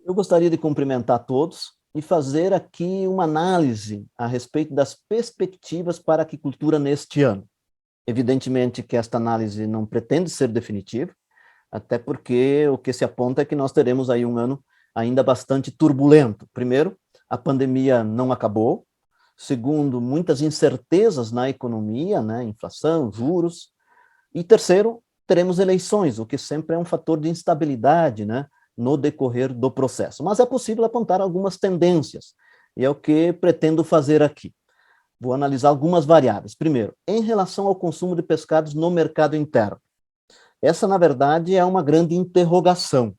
Eu gostaria de cumprimentar todos e fazer aqui uma análise a respeito das perspectivas para a aquicultura neste ano. Evidentemente que esta análise não pretende ser definitiva, até porque o que se aponta é que nós teremos aí um ano ainda bastante turbulento. Primeiro, a pandemia não acabou. Segundo, muitas incertezas na economia, né, inflação, juros. E terceiro, teremos eleições, o que sempre é um fator de instabilidade, né, no decorrer do processo. Mas é possível apontar algumas tendências, e é o que pretendo fazer aqui. Vou analisar algumas variáveis. Primeiro, em relação ao consumo de pescados no mercado interno. Essa, na verdade, é uma grande interrogação.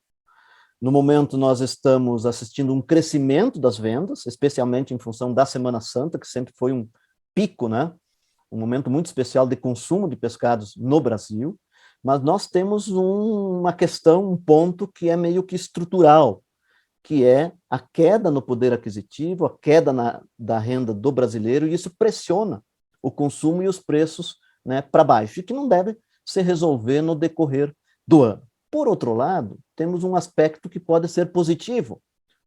No momento, nós estamos assistindo um crescimento das vendas, especialmente em função da Semana Santa, que sempre foi um pico, né? Um momento muito especial de consumo de pescados no Brasil, mas nós temos uma questão, um ponto que é meio que estrutural, que é a queda no poder aquisitivo, a queda da renda do brasileiro, e isso pressiona o consumo e os preços, né, para baixo, e que não deve se resolver no decorrer do ano. Por outro lado, temos um aspecto que pode ser positivo,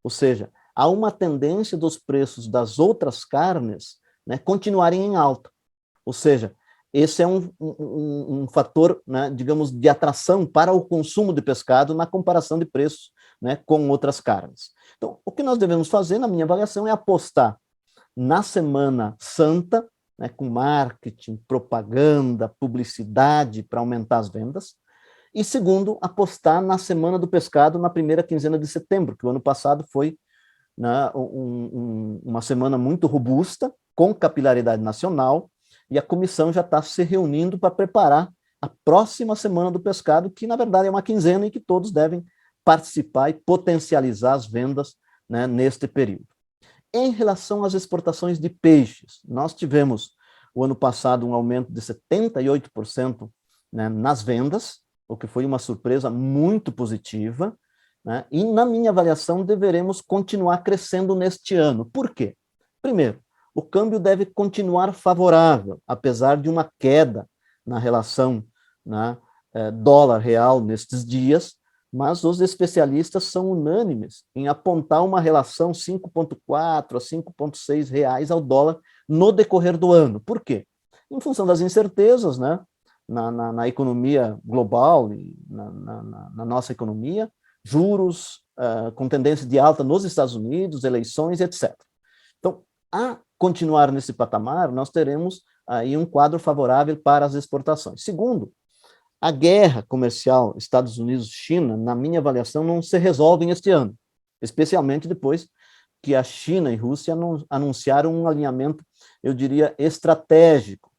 ou seja, há uma tendência dos preços das outras carnes, né, continuarem em alta. Ou seja, esse é um fator, né, digamos, de atração para o consumo de pescado na comparação de preços, né, com outras carnes. Então, o que nós devemos fazer, na minha avaliação, é apostar na Semana Santa, né, com marketing, propaganda, publicidade para aumentar as vendas, e segundo, apostar na Semana do Pescado na primeira quinzena de setembro, que o ano passado foi, né, uma semana muito robusta, com capilaridade nacional, e a comissão já está se reunindo para preparar a próxima Semana do Pescado, que na verdade é uma quinzena e que todos devem participar e potencializar as vendas, né, neste período. Em relação às exportações de peixes, nós tivemos o ano passado um aumento de 78%, né, nas vendas, o que foi uma surpresa muito positiva, né, e na minha avaliação deveremos continuar crescendo neste ano. Por quê? Primeiro, o câmbio deve continuar favorável, apesar de uma queda na relação, né, dólar-real nestes dias, mas os especialistas são unânimes em apontar uma relação 5,4 a 5,6 reais ao dólar no decorrer do ano. Por quê? Em função das incertezas, né, na economia global e na nossa economia, juros com tendência de alta nos Estados Unidos, eleições, etc. Então, a continuar nesse patamar, nós teremos aí um quadro favorável para as exportações. Segundo, a guerra comercial Estados Unidos-China, na minha avaliação, não se resolve este ano, especialmente depois que a China e a Rússia anunciaram um alinhamento, eu diria, estratégico.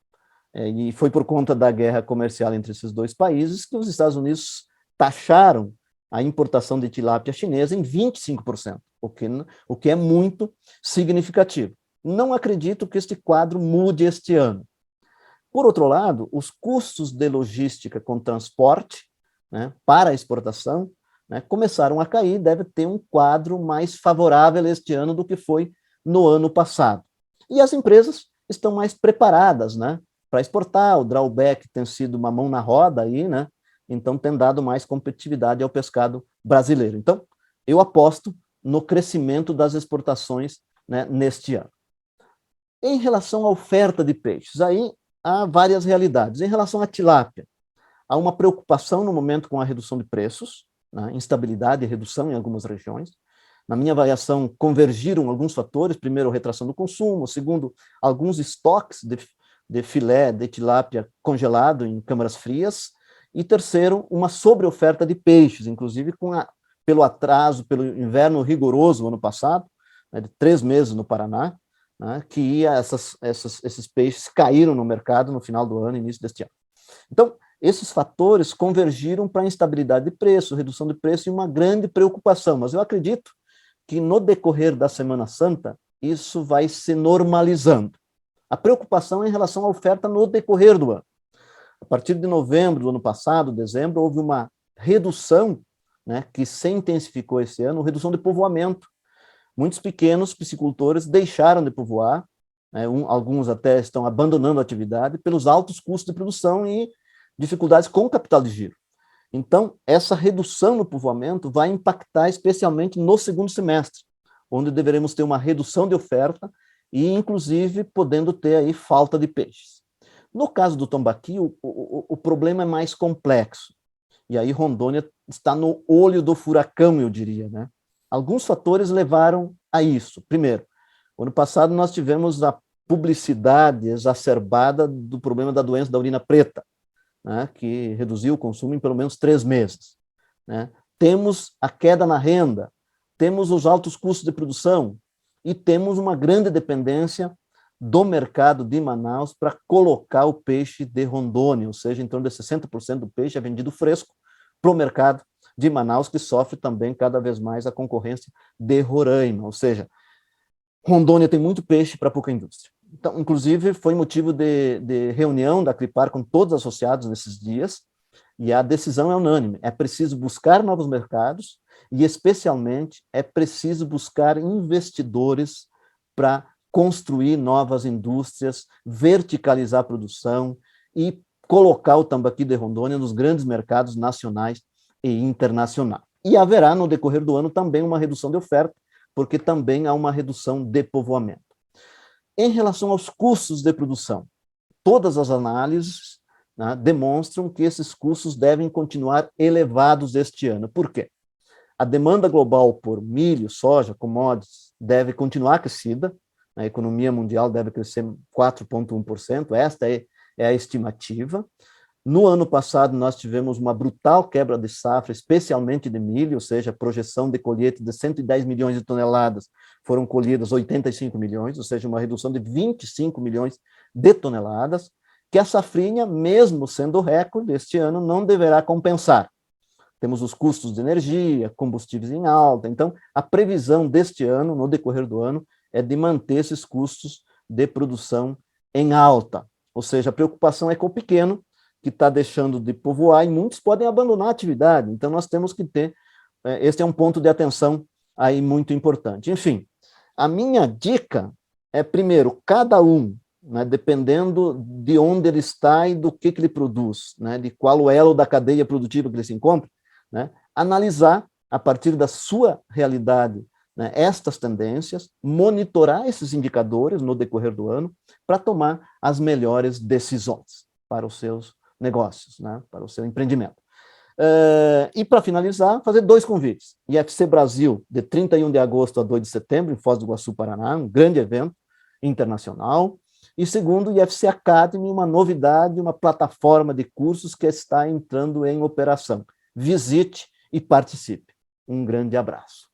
E foi por conta da guerra comercial entre esses dois países que os Estados Unidos taxaram a importação de tilápia chinesa em 25%, o que é muito significativo. Não acredito que este quadro mude este ano. Por outro lado, os custos de logística com transporte, né, para a exportação, né, começaram a cair, deve ter um quadro mais favorável este ano do que foi no ano passado. E as empresas estão mais preparadas, né, para exportar, o drawback tem sido uma mão na roda aí, né, então tem dado mais competitividade ao pescado brasileiro. Então, eu aposto no crescimento das exportações, né, neste ano. Em relação à oferta de peixes, aí há várias realidades. Em relação à tilápia, há uma preocupação no momento com a redução de preços, né, instabilidade e redução em algumas regiões. Na minha avaliação, convergiram alguns fatores. Primeiro, a retração do consumo. Segundo, alguns estoques de filé de tilápia congelado em câmaras frias. E terceiro, uma sobreoferta de peixes, inclusive pelo atraso, pelo inverno rigoroso ano passado, né, de 3 meses no Paraná, né, que esses peixes caíram no mercado no final do ano, início deste ano. Então, esses fatores convergiram para a instabilidade de preço, redução de preço e uma grande preocupação, mas eu acredito que no decorrer da Semana Santa, isso vai se normalizando. A preocupação é em relação à oferta no decorrer do ano. A partir de novembro do ano passado, dezembro, houve uma redução, né, que se intensificou esse ano, redução de povoamento. Muitos pequenos piscicultores deixaram de povoar, né, alguns até estão abandonando a atividade pelos altos custos de produção e dificuldades com o capital de giro. Então, essa redução no povoamento vai impactar especialmente no segundo semestre, onde deveremos ter uma redução de oferta e, inclusive, podendo ter aí falta de peixes. No caso do tambaqui, o problema é mais complexo. E aí Rondônia está no olho do furacão, eu diria, né? Alguns fatores levaram a isso. Primeiro, ano passado nós tivemos a publicidade exacerbada do problema da doença da urina preta, né, que reduziu o consumo em pelo menos 3 meses. Né? Temos a queda na renda, temos os altos custos de produção e temos uma grande dependência do mercado de Manaus para colocar o peixe de Rondônia, ou seja, em torno de 60% do peixe é vendido fresco para o mercado de Manaus, que sofre também cada vez mais a concorrência de Roraima, ou seja, Rondônia tem muito peixe para pouca indústria. Então, inclusive, foi motivo de reunião da Clipar com todos os associados nesses dias, e a decisão é unânime. É preciso buscar novos mercados e, especialmente, é preciso buscar investidores para construir novas indústrias, verticalizar a produção e colocar o tambaqui de Rondônia nos grandes mercados nacionais e internacionais. E haverá, no decorrer do ano, também uma redução de oferta, porque também há uma redução de povoamento. Em relação aos custos de produção, todas as análises, né, demonstram que esses custos devem continuar elevados este ano. Por quê? A demanda global por milho, soja, commodities, deve continuar aquecida, a economia mundial deve crescer 4,1%, esta é a estimativa. No ano passado, nós tivemos uma brutal quebra de safra, especialmente de milho, ou seja, a projeção de colheita de 110 milhões de toneladas, foram colhidas 85 milhões, ou seja, uma redução de 25 milhões de toneladas, que a safrinha, mesmo sendo recorde, este ano não deverá compensar. Temos os custos de energia, combustíveis em alta, então a previsão deste ano, no decorrer do ano, é de manter esses custos de produção em alta, ou seja, a preocupação é com o pequeno, que está deixando de povoar, e muitos podem abandonar a atividade, então nós temos que ter, este é um ponto de atenção aí muito importante. Enfim, a minha dica é, primeiro, cada um, né, dependendo de onde ele está e do que ele produz, né, de qual o elo da cadeia produtiva que ele se encontra, né, analisar, a partir da sua realidade, né, estas tendências, monitorar esses indicadores no decorrer do ano, para tomar as melhores decisões para os seus negócios, né, para o seu empreendimento. E, para finalizar, fazer 2 convites. IFC Brasil, de 31 de agosto a 2 de setembro, em Foz do Iguaçu, Paraná, um grande evento internacional. E segundo, IFC Academy, uma novidade, uma plataforma de cursos que está entrando em operação. Visite e participe. Um grande abraço.